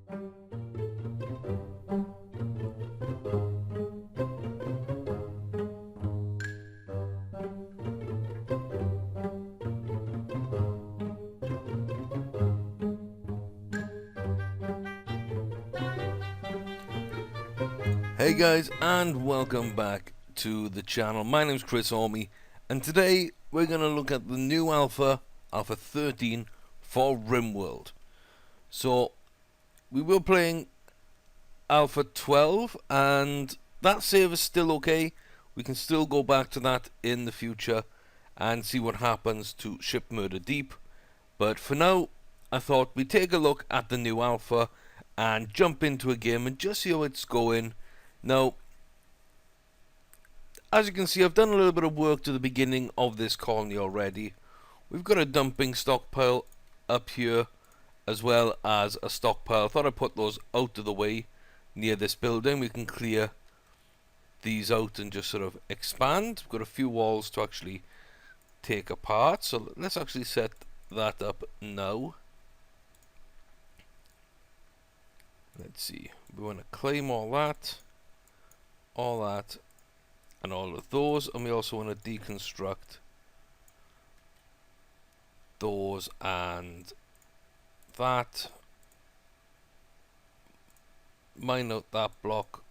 Hey guys, and welcome back to the channel. My name's Chris Orme, and today we're going to look at the new alpha 13 for RimWorld. So we were playing alpha 12, and that save is still okay. We can still go back to that in the future and see what happens to Ship Murder Deep. But for now, I thought we'd take a look at the new alpha and jump into a game and just see how it's going. Now, as you can see, I've done a little bit of work to the beginning of this colony already. We've got a dumping stockpile up here, as well as a stockpile. I thought I'd put those out of the way near this building. We can clear these out and just sort of expand. We've got a few walls to actually take apart, so let's actually set that up now. Let's see, we want to claim all that, and all of those, and we also want to deconstruct those and that. Mine out that block.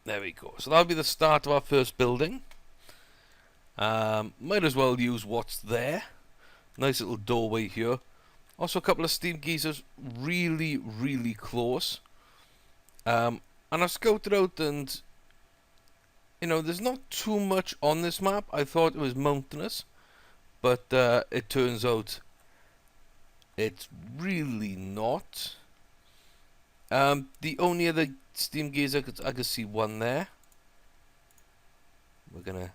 There we go. So that'll be the start of our first building. Might as well use what's there. Nice little doorway here. Also a couple of steam geysers really close. And I've scouted out, and you know, there's not too much on this map. I thought it was mountainous, but it turns out it's really not. The only other steam geyser, I could see one there. We're gonna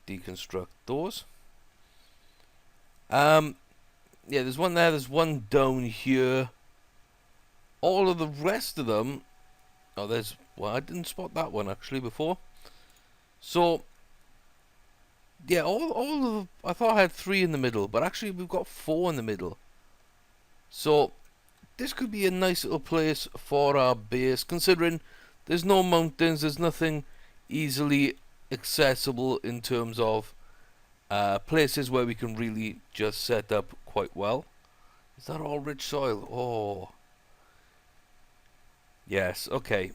deconstruct those. Yeah, there's one there, there's one down here. All of the rest of them, oh, there's, well, I didn't spot that one actually before. So yeah, all of, I thought I had 3 in the middle, but actually we've got 4 in the middle. So this could be a nice little place for our base, considering there's no mountains, there's nothing easily accessible in terms of places where we can really just set up quite well. Is that all rich soil? Oh yes, okay.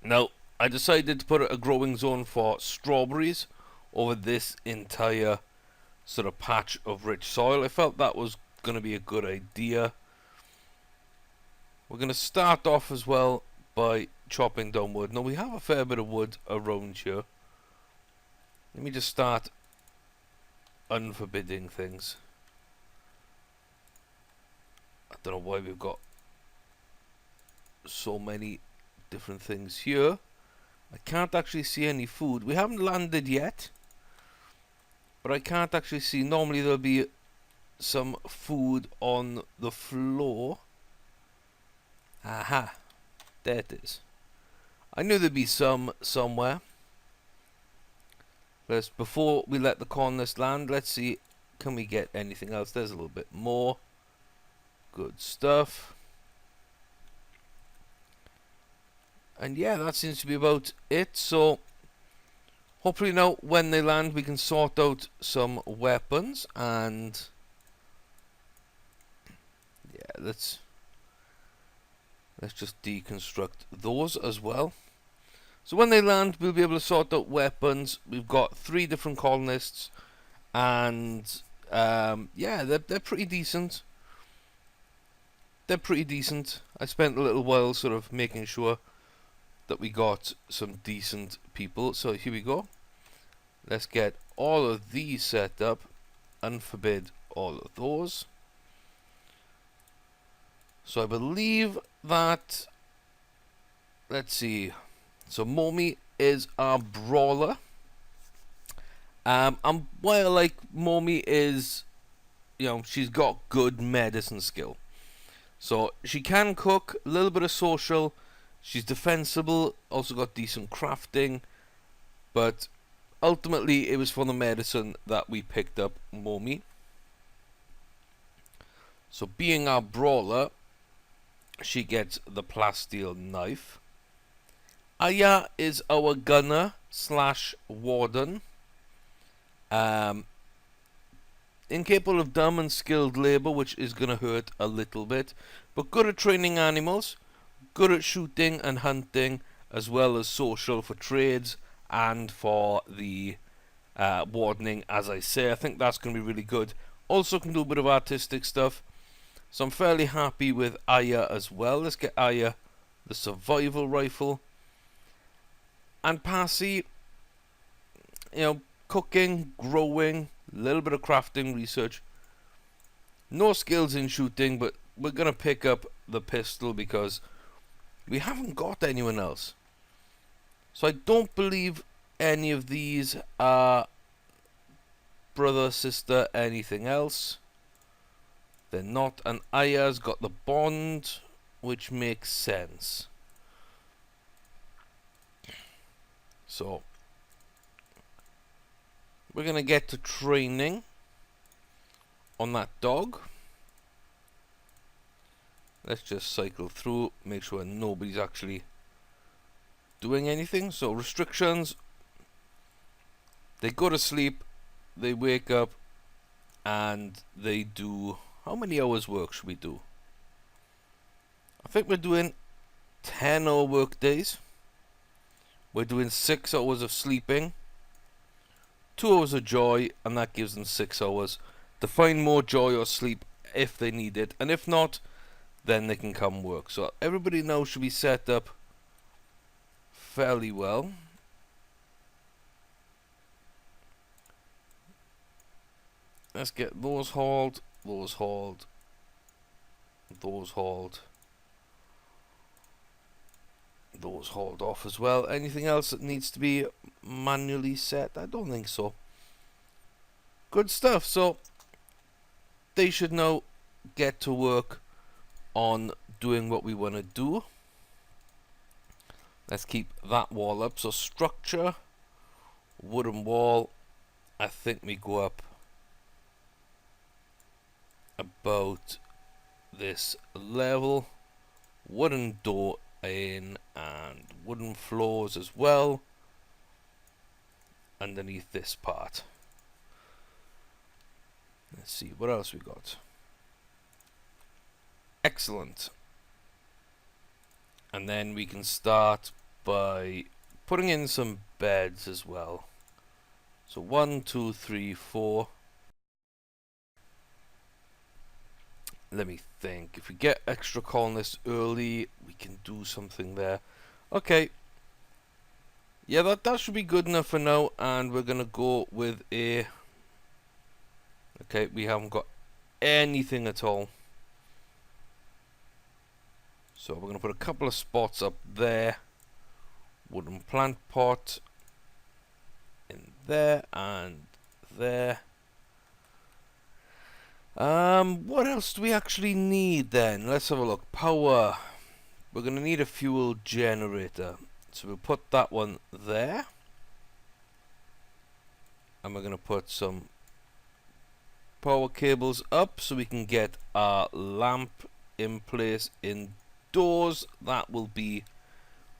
Now I decided to put a growing zone for strawberries over this entire sort of patch of rich soil. I felt that was going to be a good idea. We're going to start off as well by chopping down wood. Now we have a fair bit of wood around here. Let me just start unforbidding things. I don't know why we've got so many different things here. I can't actually see any food. We haven't landed yet, but I can't actually see. Normally there'll be some food on the floor. Aha, there it is. I knew there'd be some somewhere. Let's, before we let the colonists land, let's see, can we get anything else? There's a little bit more. Good stuff. And yeah, that seems to be about it. So hopefully now when they land we can sort out some weapons, and yeah, let's just deconstruct those as well. So when they land we'll be able to sort out weapons. We've got 3 different colonists, and yeah, they're pretty decent. They're pretty decent. I spent a little while sort of making sure that we got some decent people. So here we go. Let's get all of these set up. Unforbid all of those. So I believe that, let's see, so Momi is our brawler. And why I like Momi is, you know, she's got good medicine skill. So she can cook, a little bit of social, she's defensible, also got decent crafting, but ultimately it was for the medicine that we picked up Momi. So being our brawler, She gets the plasteel knife. Aya is our gunner slash warden. Incapable of dumb and skilled labour, which is going to hurt a little bit, but good at training animals, good at shooting and hunting, as well as social for trades and for the wardening, as I say. I think that's going to be really good. Also can do a bit of artistic stuff, so I'm fairly happy with Aya as well. Let's get Aya the survival rifle. And Passy, cooking, growing, a little bit of crafting, research. No skills in shooting, but we're going to pick up the pistol because we haven't got anyone else. So I don't believe any of these are brother, sister, anything else. They're not. And Aya's got the bond, which makes sense. So we're going to get to training on that dog. Let's just cycle through, make sure nobody's actually doing anything. So restrictions, they go to sleep, they wake up, and they do... How many hours work should we do? I think we're doing 10-hour work days. We're doing 6 hours of sleeping, 2 hours of joy, and that gives them 6 hours to find more joy or sleep if they need it. And if not, then they can come work. So everybody now should be set up fairly well. Let's get those hauled, those hauled, those hauled, those hauled off as well. Anything else that needs to be manually set? I don't think so. Good stuff. So they should now get to work on doing what we want to do. Let's keep that wall up. So structure, wooden wall. I think we go up about this level. Wooden door in and wooden floors as well underneath this part. Let's see what else we got. Excellent. And then we can start by putting in some beds as well. So 1, 2, 3, 4. Let me think. If we get extra colonists early, we can do something there. Okay. Yeah, that should be good enough for now. And we're going to go with a... Okay, we haven't got anything at all. So we're going to put a couple of spots up there. Wooden plant pot in there and there. What else do we actually need then? Let's have a look. Power. We're going to need a fuel generator. So we'll put that one there. And we're going to put some power cables up so we can get our lamp in place indoors. That will be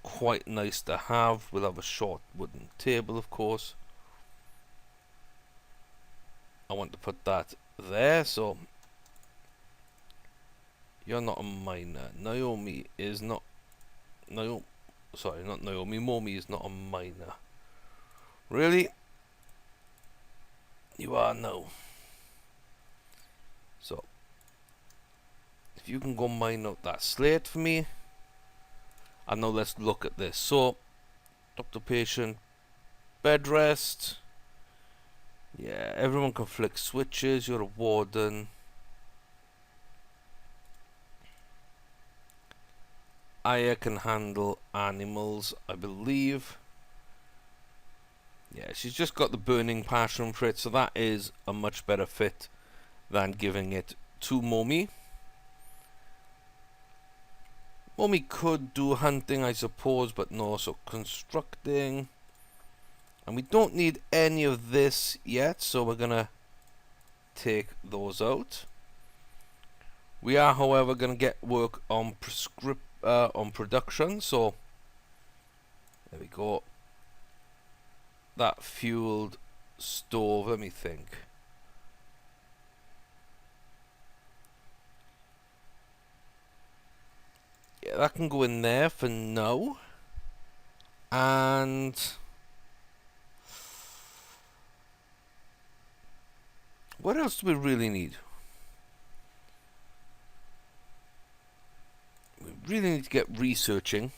quite nice to have. We'll have a short wooden table, of course. I want to put that there. So you're not a miner. Naomi is not. Sorry, not Naomi. Momi is not a miner. Really? You are now. So if you can go mine out that slate for me. And now let's look at this. So doctor patient bed rest. Yeah, everyone can flick switches. You're a warden. Aya can handle animals, I believe. Yeah, she's just got the burning passion for it, so that is a much better fit than giving it to Momi. Momi could do hunting, I suppose, but no. So constructing. And we don't need any of this yet, so we're going to take those out. We are, however, going to get work on production. So there we go. That fueled stove. Let me think. Yeah, that can go in there for now. And what else do we really need? We really need to get researching.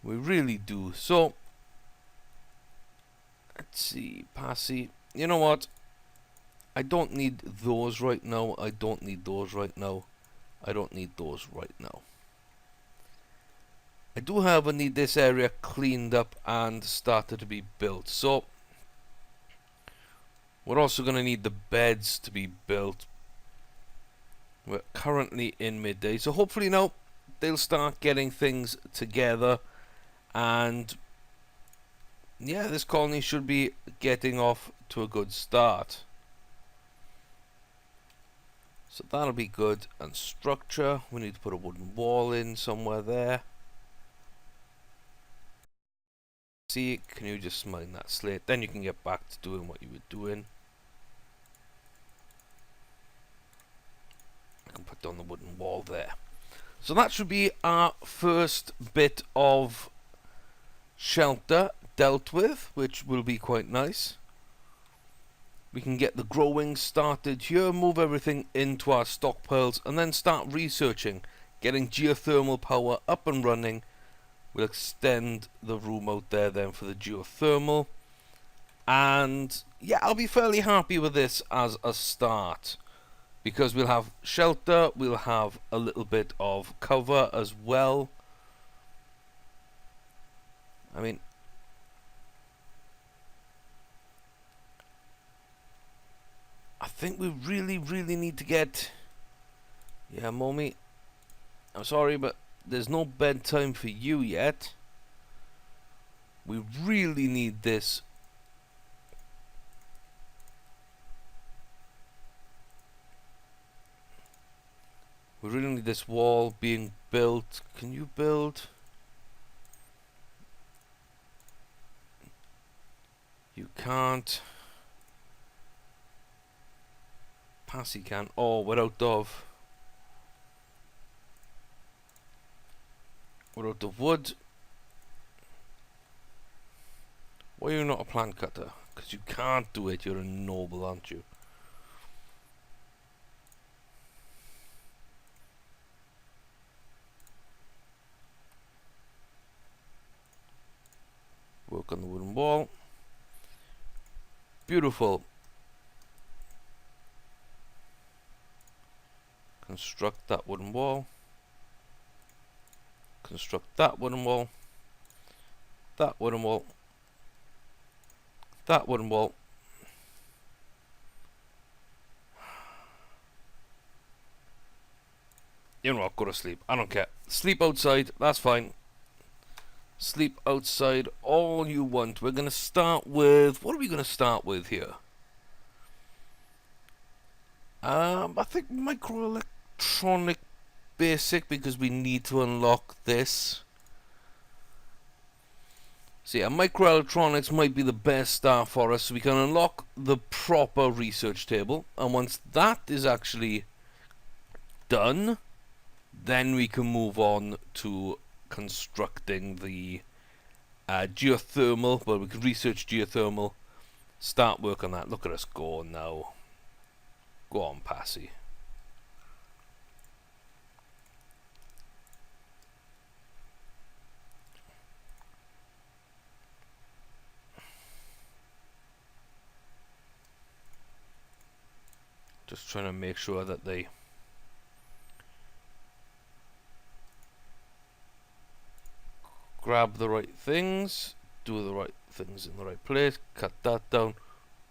We really do. So let's see, Passy. You know what? I don't need those right now. I don't need those right now. I don't need those right now. I do, however, need this area cleaned up and started to be built. So we're also going to need the beds to be built. We're currently in midday, so hopefully now they'll start getting things together, and yeah, this colony should be getting off to a good start. So that'll be good. And structure, we need to put a wooden wall in somewhere there. See, can you just mine that slate? Then you can get back to doing what you were doing. I can put down the wooden wall there. So that should be our first bit of shelter dealt with, which will be quite nice. We can get the growing started here, move everything into our stockpiles, and then start researching, getting geothermal power up and running. We'll extend the room out there then for the geothermal. And yeah, I'll be fairly happy with this as a start, because we'll have shelter, we'll have a little bit of cover as well. I mean, I think we really need to get... Yeah, Mommy, I'm sorry, but there's no bedtime for you yet. We really need this. We really need this wall being built. Can you build? You can't. Passy can. Oh, without Dove. Without the wood. Why are you not a plant cutter? Because you can't do it. You're a noble, aren't you? Work on the wooden wall. Beautiful. Construct that wooden wall. Construct that wooden wall. That wooden wall. That wooden wall. You know what? Go to sleep. I don't care. Sleep outside. That's fine. Sleep outside all you want. We're going to start with... What are we going to start with here? I think microelectronic basic, because we need to unlock this. So yeah, microelectronics might be the best start for us, so we can unlock the proper research table, and once that is actually done, then we can move on to constructing the geothermal. Well, we can research geothermal, start work on that. Look at us go now. Go on, Passy. Just trying to make sure that they grab the right things, do the right things in the right place, cut that down.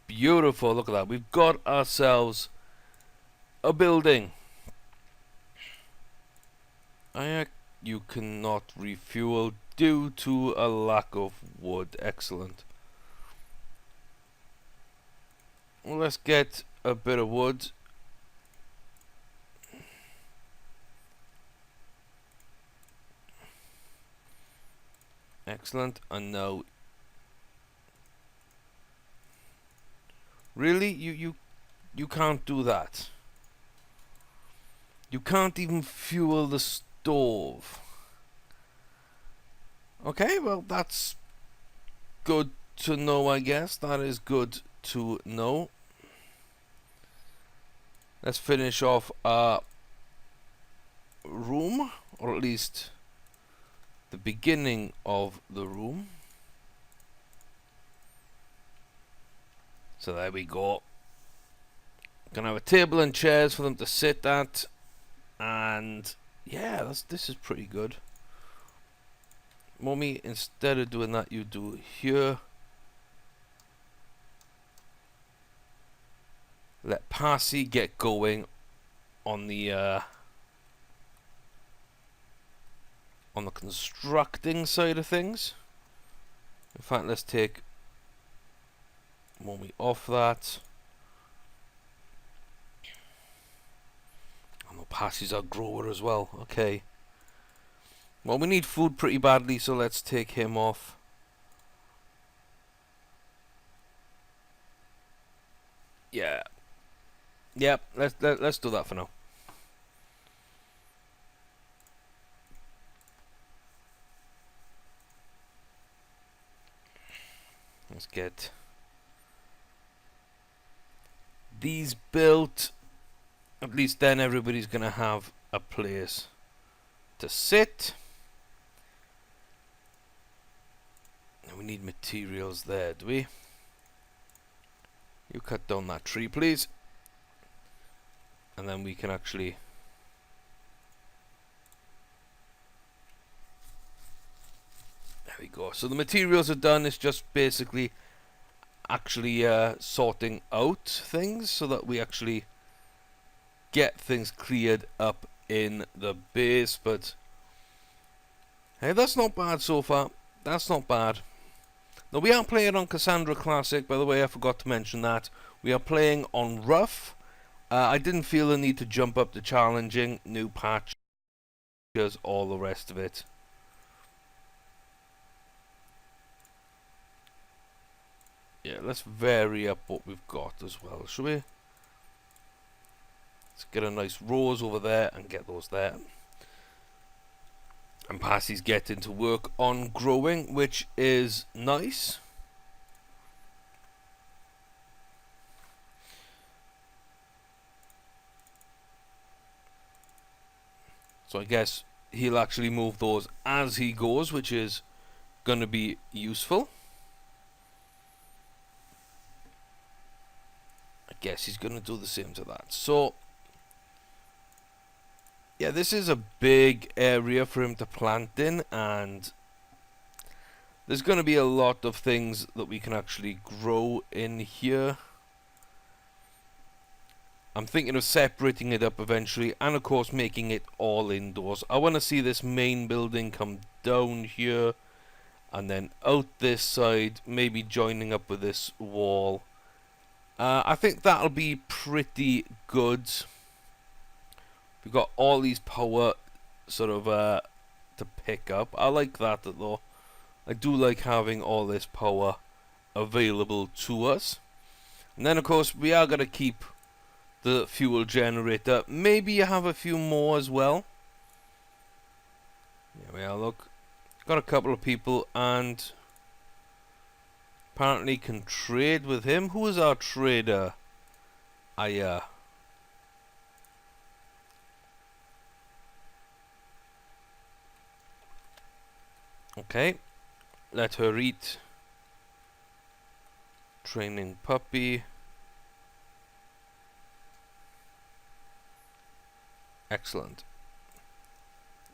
Beautiful, look at that. We've got ourselves a building. You cannot refuel due to a lack of wood. Excellent. Well, let's get a bit of wood. Excellent. And now, really, you can't do that. You can't even fuel the stove. Okay, well, that's good to know, I guess. That is good to know. Let's finish off our room, or at least the beginning of the room. So there we go. Gonna have a table and chairs for them to sit at, and yeah, this is pretty good. Mommy, instead of doing that, you do here. Let Passy get going on the constructing side of things. In fact, let's take Mommy off that. I know Passy's our grower as well. Okay. Well, we need food pretty badly, so let's take him off. Yeah. Yep. Let's do that for now. Let's get these built. At least then everybody's gonna have a place to sit. And we need materials there, do we? You cut down that tree, please. And then we can actually... There we go. So the materials are done. It's just basically actually sorting out things so that we actually get things cleared up in the base. But hey, that's not bad so far. That's not bad. Now, we are playing on Cassandra Classic, by the way. I forgot to mention that. We are playing on Rough. I didn't feel the need to jump up to challenging. New patch, all the rest of it. Yeah, let's vary up what we've got as well, shall we? Let's get a nice rows over there and get those there. And Passy's getting to work on growing, which is nice. So I guess he'll actually move those as he goes, which is going to be useful. I guess he's going to do the same to that. So yeah, this is a big area for him to plant in, and there's going to be a lot of things that we can actually grow in here. I'm thinking of separating it up eventually, and of course making it all indoors. I want to see this main building come down here, and then out this side, maybe joining up with this wall. I think that'll be pretty good. We've got all these power sort of to pick up. I like that though. I do like having all this power available to us. And then of course we are going to keep the fuel generator. Maybe you have a few more as well. There we are, look. Got a couple of people and apparently can trade with him. Who is our trader? Okay, let her eat. Training puppy. Excellent.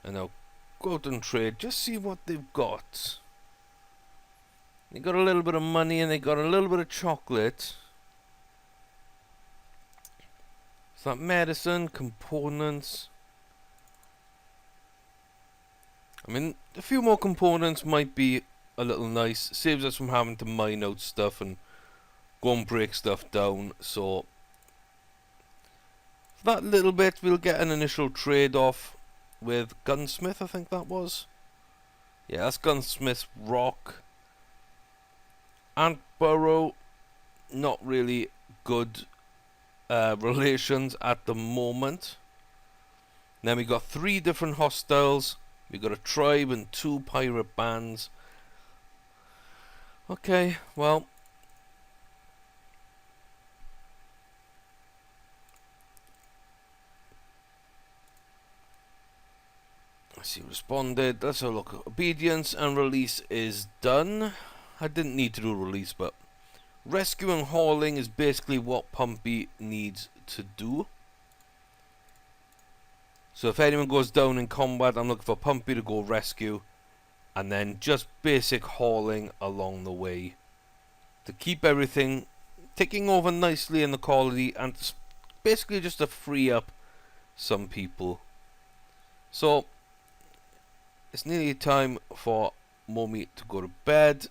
And now go out and trade. Just see what they've got. They got a little bit of money and they got a little bit of chocolate. Is that medicine, components? I mean, a few more components might be a little nice. Saves us from having to mine out stuff and go and break stuff down. So, for that little bit, we'll get an initial trade off with Gunsmith, I think that was. Yeah, that's Gunsmith Rock. Antborough, not really good relations at the moment. Then we got 3 different hostiles. We got a tribe and 2 pirate bands. Okay, well, let's see, responded. Let's have a look. Obedience and release is done. I didn't need to do release, but rescue and hauling is basically what Pumpy needs to do. So if anyone goes down in combat, I'm looking for Pumpy to go rescue, and then just basic hauling along the way to keep everything ticking over nicely in the quality, and basically just to free up some people. So it's nearly time for Mommy to go to bed.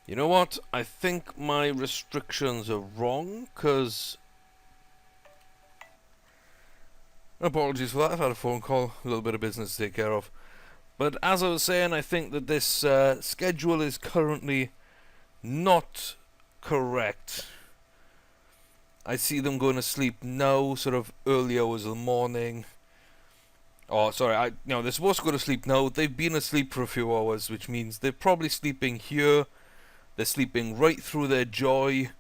You know what? I think my restrictions are wrong, because... Apologies for that, I've had a phone call, a little bit of business to take care of. But as I was saying, I think that this schedule is currently not correct. I see them going to sleep now, sort of early hours of the morning. Oh, sorry, they're supposed to go to sleep now. They've been asleep for a few hours, which means they're probably sleeping here. They're sleeping right through their joy.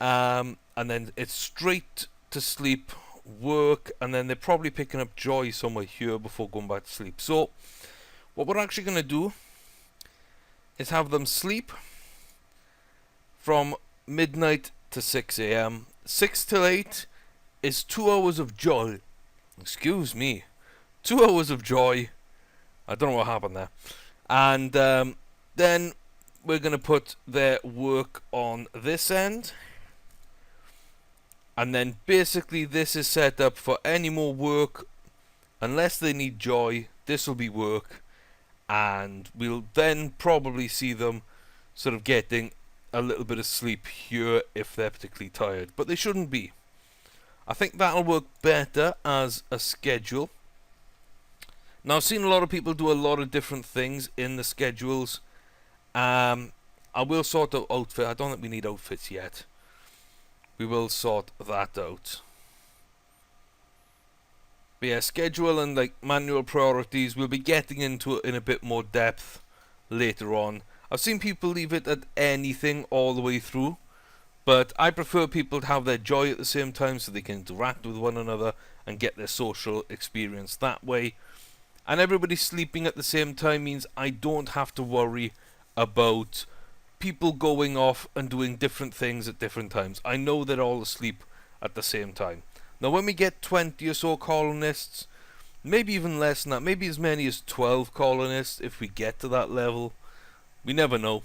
And then it's straight to sleep, work, and then they're probably picking up joy somewhere here before going back to sleep. So what we're actually going to do is have them sleep from midnight to 6 a.m. 6 till 8 is 2 hours of joy. Excuse me. 2 hours of joy. I don't know what happened there. And then we're going to put their work on this end. And then basically this is set up for any more work. Unless they need joy, this will be work. And we'll then probably see them sort of getting a little bit of sleep here if they're particularly tired. But they shouldn't be. I think that'll work better as a schedule. Now, I've seen a lot of people do a lot of different things in the schedules. I will sort out outfit. I don't think we need outfits yet. We will sort that out. But yeah, schedule and like manual priorities, we'll be getting into it in a bit more depth later on. I've seen people leave it at anything all the way through, but I prefer people to have their joy at the same time so they can interact with one another and get their social experience that way. And everybody sleeping at the same time means I don't have to worry about people going off and doing different things at different times. I know they're all asleep at the same time. Now when we get 20 or so colonists, maybe even less than that, maybe as many as 12 colonists if we get to that level. We never know.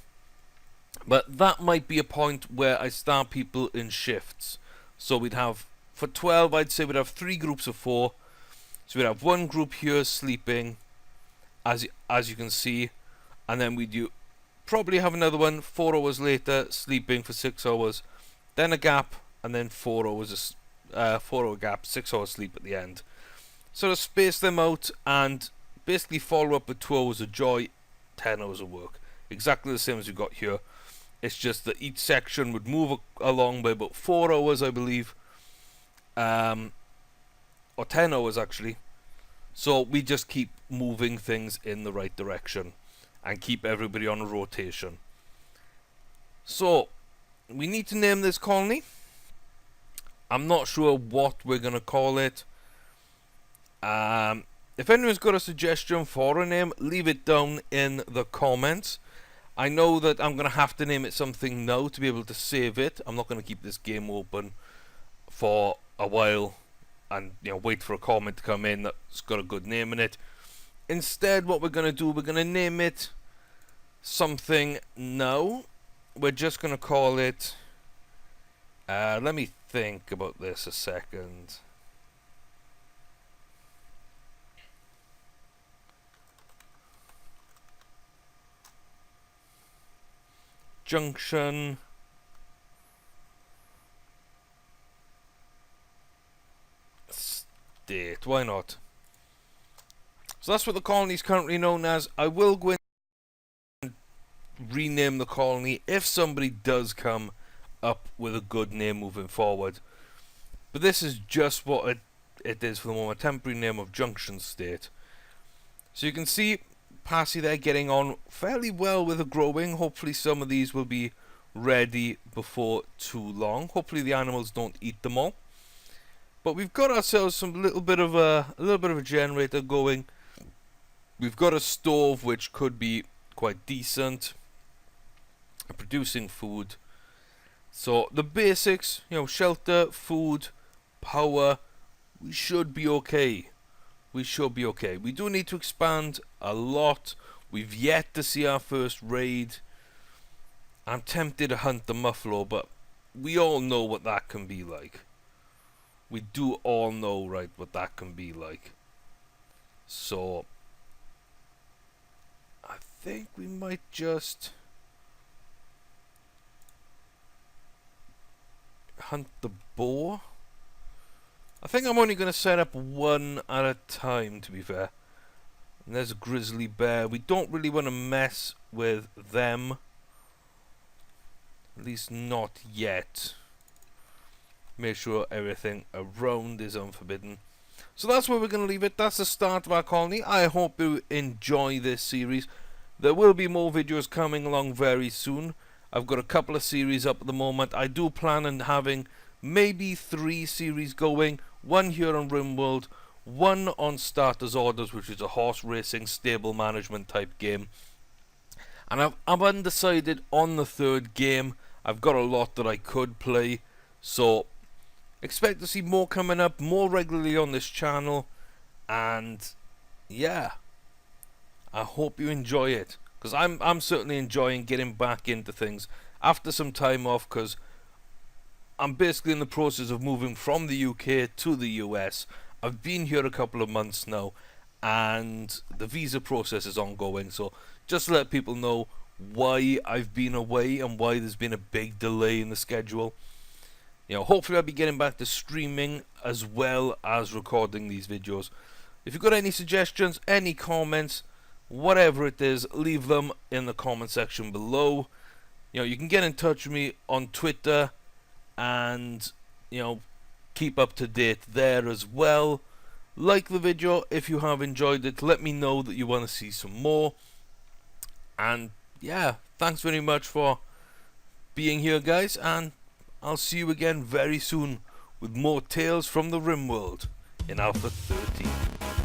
But that might be a point where I start people in shifts. So we'd have, for 12 I'd say we'd have 3 groups of 4. So we'd have one group here sleeping, as you can see, and then we'd probably have another one 4 hours later sleeping for 6 hours, then a gap, and then 4 hours 4 hour gap, 6 hours sleep at the end. Sort of space them out and basically follow up with 2 hours of joy, 10 hours of work. Exactly the same as we've got here. It's just that each section would move along by about 4 hours, I believe. Or 10 hours actually. So we just keep moving things in the right direction and keep everybody on a rotation. So we need to name this colony. I'm not sure what we're going to call it. If anyone's got a suggestion for a name, leave it down in the comments. I know that I'm going to have to name it something now to be able to save it. I'm not going to keep this game open for a while and wait for a comment to come in that's got a good name in it. Instead, what we're going to do, we're going to name it something now. We're just going to call it... let me think about this a second. Junction. State. Why not? So that's what the colony is currently known as. I will go in and rename the colony if somebody does come up with a good name moving forward. But this is just what it is for the moment. Temporary name of Junction State. So you can see Passy there getting on fairly well with the growing. Hopefully some of these will be ready before too long. Hopefully the animals don't eat them all. But we've got ourselves some little bit of a generator going. We've got a stove which could be quite decent at producing food. So the basics, shelter, food, power, we should be okay. We should be okay. We do need to expand a lot. We've yet to see our first raid. I'm tempted to hunt the muffalo, but we all know what that can be like. We do all know, right, what that can be like. So I think we might just hunt the boar. I think I'm only going to set up one at a time, to be fair. And there's a grizzly bear. We don't really want to mess with them. At least not yet. Make sure everything around is unforbidden. So that's where we're going to leave it. That's the start of our colony. I hope you enjoy this series. There will be more videos coming along very soon. I've got a couple of series up at the moment. I do plan on having maybe 3 series going. One here on RimWorld, one on Starter's Orders, which is a horse racing stable management type game. And I'm undecided on the 3rd game. I've got a lot that I could play. So expect to see more coming up more regularly on this channel. And yeah, I hope you enjoy it, because I'm certainly enjoying getting back into things after some time off, because I'm basically in the process of moving from the UK to the US. I've been here a couple of months now, and the visa process is ongoing. So just to let people know why I've been away and why there's been a big delay in the schedule. Hopefully I'll be getting back to streaming as well as recording these videos. If you've got any suggestions, any comments, whatever it is, leave them in the comment section below. You can get in touch with me on Twitter and keep up to date there as well. Like the video if you have enjoyed it. Let me know that you want to see some more. And yeah, thanks very much for being here, guys, and I'll see you again very soon with more tales from the RimWorld in Alpha 13.